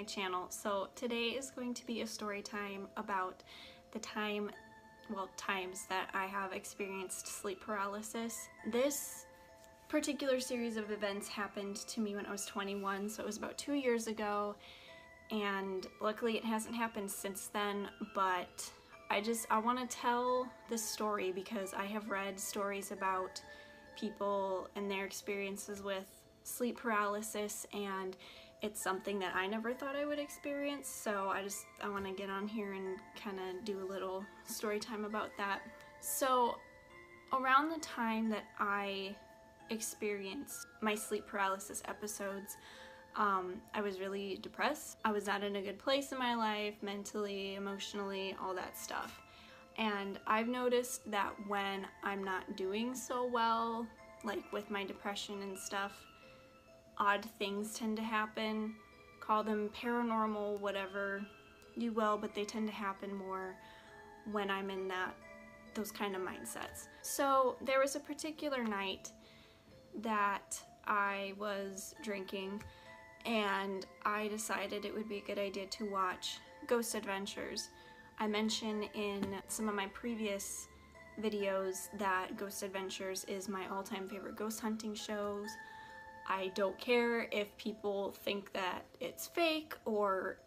my channel. So today is going to be a story time about the times that I have experienced sleep paralysis. This particular series of events happened to me when I was 21, so it was about 2 years ago, and luckily it hasn't happened since then, but I want to tell this story because I have read stories about people and their experiences with sleep paralysis, and it's something that I never thought I would experience, so I want to get on here and kind of do a little story time about that. So around the time that I experienced my sleep paralysis episodes, I was really depressed. I was not in a good place in my life, mentally, emotionally, all that stuff. And I've noticed that when I'm not doing so well, like with my depression and stuff, odd things tend to happen. Call them paranormal, whatever you will, but they tend to happen more when I'm in those kind of mindsets. So there was a particular night that I was drinking, and I decided it would be a good idea to watch Ghost Adventures. I mentioned in some of my previous videos that Ghost Adventures is my all-time favorite ghost hunting shows. I don't care if people think that it's fake or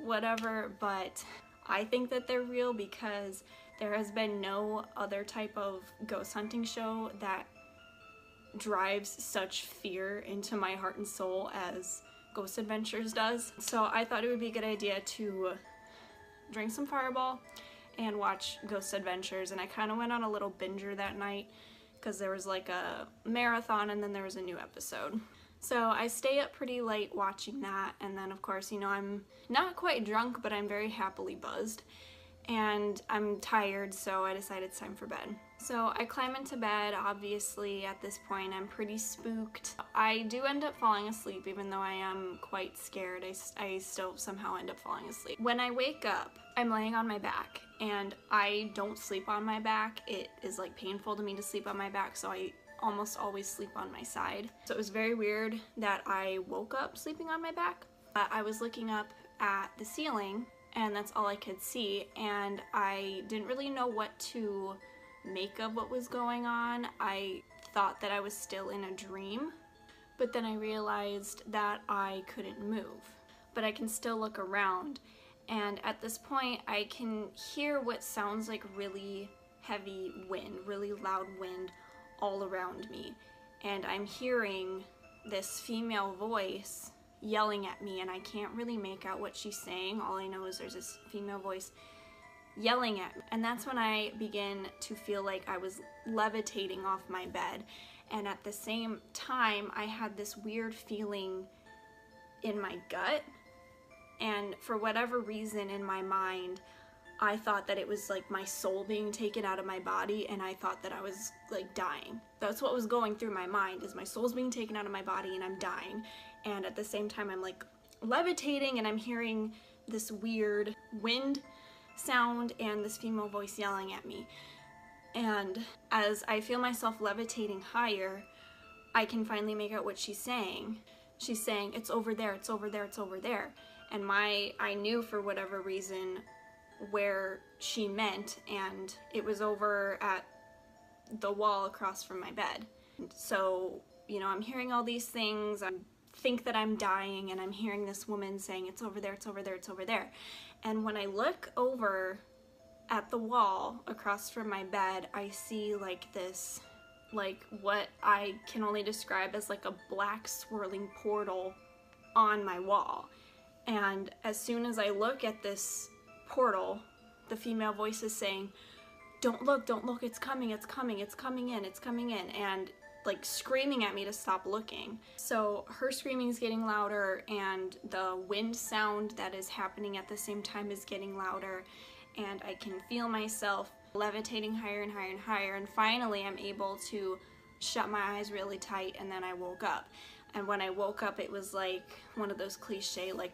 whatever, but I think that they're real because there has been no other type of ghost hunting show that drives such fear into my heart and soul as Ghost Adventures does. So I thought it would be a good idea to drink some Fireball and watch Ghost Adventures, and I kind of went on a little binger that night because there was like a marathon and then there was a new episode. So I stay up pretty late watching that, and then of course, you know, I'm not quite drunk, but I'm very happily buzzed. And I'm tired, so I decided it's time for bed. So I climb into bed. Obviously at this point I'm pretty spooked. I do end up falling asleep even though I am quite scared. I still somehow end up falling asleep. When I wake up, I'm laying on my back, and I don't sleep on my back. It is like painful to me to sleep on my back, so I almost always sleep on my side. So it was very weird that I woke up sleeping on my back. I was looking up at the ceiling, and that's all I could see, and I didn't really know what to make of what was going on. I thought that I was still in a dream, but then I realized that I couldn't move, but I can still look around, and at this point I can hear what sounds like really heavy wind, really loud wind all around me, and I'm hearing this female voice yelling at me, and I can't really make out what she's saying. All I know is there's this female voice yelling at me, and that's when I begin to feel like I was levitating off my bed, and at the same time I had this weird feeling in my gut, and for whatever reason in my mind I thought that it was like my soul being taken out of my body, and I thought that I was like dying. That's what was going through my mind, is my soul's being taken out of my body and I'm dying. And at the same time I'm like levitating, and I'm hearing this weird wind sound and this female voice yelling at me. And as I feel myself levitating higher, I can finally make out what she's saying. She's saying, "It's over there, it's over there, it's over there." And I knew for whatever reason where she meant, and it was over at the wall across from my bed. So, you know, I'm hearing all these things. I think that I'm dying, and I'm hearing this woman saying, "It's over there, it's over there, it's over there." And when I look over at the wall across from my bed, I see like this, like what I can only describe as like a black swirling portal on my wall. And as soon as I look at this portal, the female voice is saying, don't look, it's coming, it's coming, it's coming in, it's coming in," and like screaming at me to stop looking. So her screaming is getting louder, and the wind sound that is happening at the same time is getting louder, and I can feel myself levitating higher and higher and higher, and finally I'm able to shut my eyes really tight, and then I woke up. And when I woke up, it was like one of those cliche, like,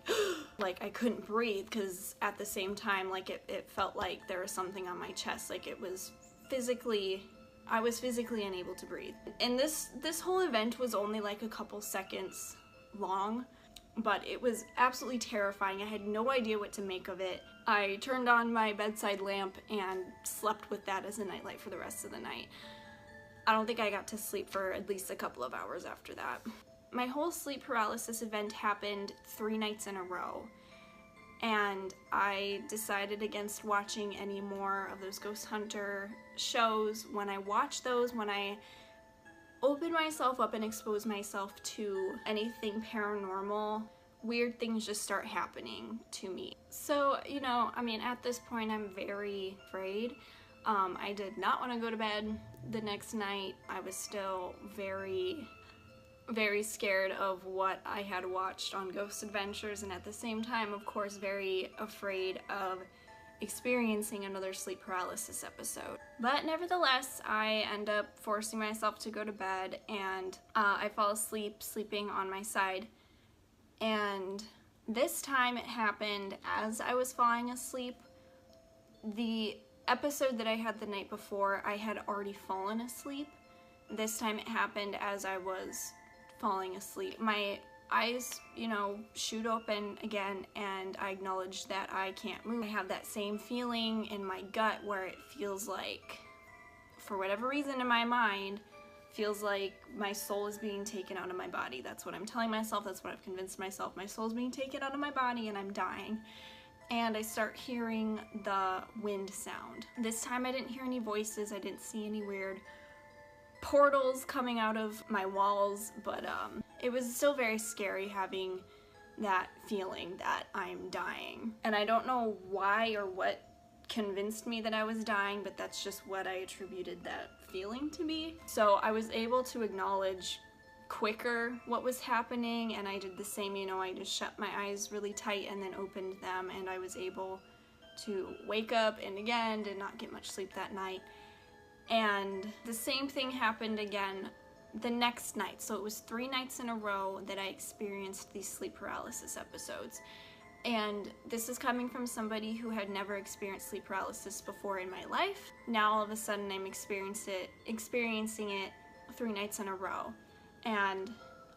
like I couldn't breathe, because at the same time, like it felt like there was something on my chest, like it was I was physically unable to breathe. And this whole event was only like a couple seconds long, but it was absolutely terrifying. I had no idea what to make of it. I turned on my bedside lamp and slept with that as a nightlight for the rest of the night. I don't think I got to sleep for at least a couple of hours after that. My whole sleep paralysis event happened 3 nights in a row, and I decided against watching any more of those ghost hunter shows. When I watch those, when I open myself up and expose myself to anything paranormal, weird things just start happening to me. So, you know, I mean, at this point I'm very afraid. I did not want to go to bed the next night. I was still very scared of what I had watched on Ghost Adventures, and at the same time, of course, very afraid of experiencing another sleep paralysis episode. But nevertheless, I end up forcing myself to go to bed, and I fall asleep sleeping on my side. And this time it happened as I was falling asleep. The episode that I had the night before, I had already fallen asleep. This time it happened as I was falling asleep. My eyes, you know, shoot open again, and I acknowledge that I can't move. I have that same feeling in my gut where it feels like, for whatever reason in my mind, feels like my soul is being taken out of my body. That's what I'm telling myself, that's what I've convinced myself. My soul is being taken out of my body and I'm dying. And I start hearing the wind sound. This time I didn't hear any voices, I didn't see any weird portals coming out of my walls, but it was still very scary having that feeling that I'm dying. And I don't know why or what convinced me that I was dying, but that's just what I attributed that feeling to be. So I was able to acknowledge quicker what was happening, and I did the same, you know, I just shut my eyes really tight and then opened them, and I was able to wake up, and again, did not get much sleep that night. And the same thing happened again the next night. So it was 3 nights in a row that I experienced these sleep paralysis episodes. And this is coming from somebody who had never experienced sleep paralysis before in my life. Now all of a sudden I'm experiencing it 3 nights in a row. And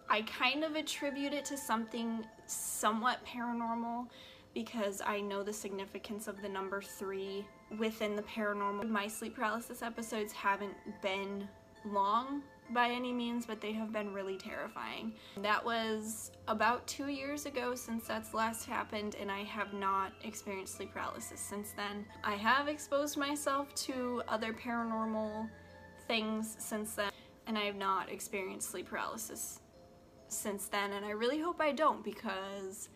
I kind of attribute it to something somewhat paranormal, because I know the significance of the number 3 within the paranormal. My sleep paralysis episodes haven't been long by any means, but they have been really terrifying. That was about 2 years ago since that's last happened, and I have not experienced sleep paralysis since then. I have exposed myself to other paranormal things since then, and I have not experienced sleep paralysis since then, and I really hope I don't, because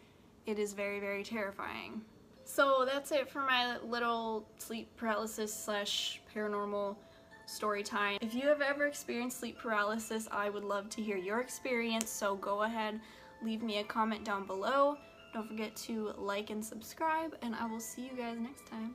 it is very, very terrifying. So that's it for my little sleep paralysis slash paranormal story time. If you have ever experienced sleep paralysis, I would love to hear your experience, so go ahead, leave me a comment down below. Don't forget to like and subscribe, and I will see you guys next time.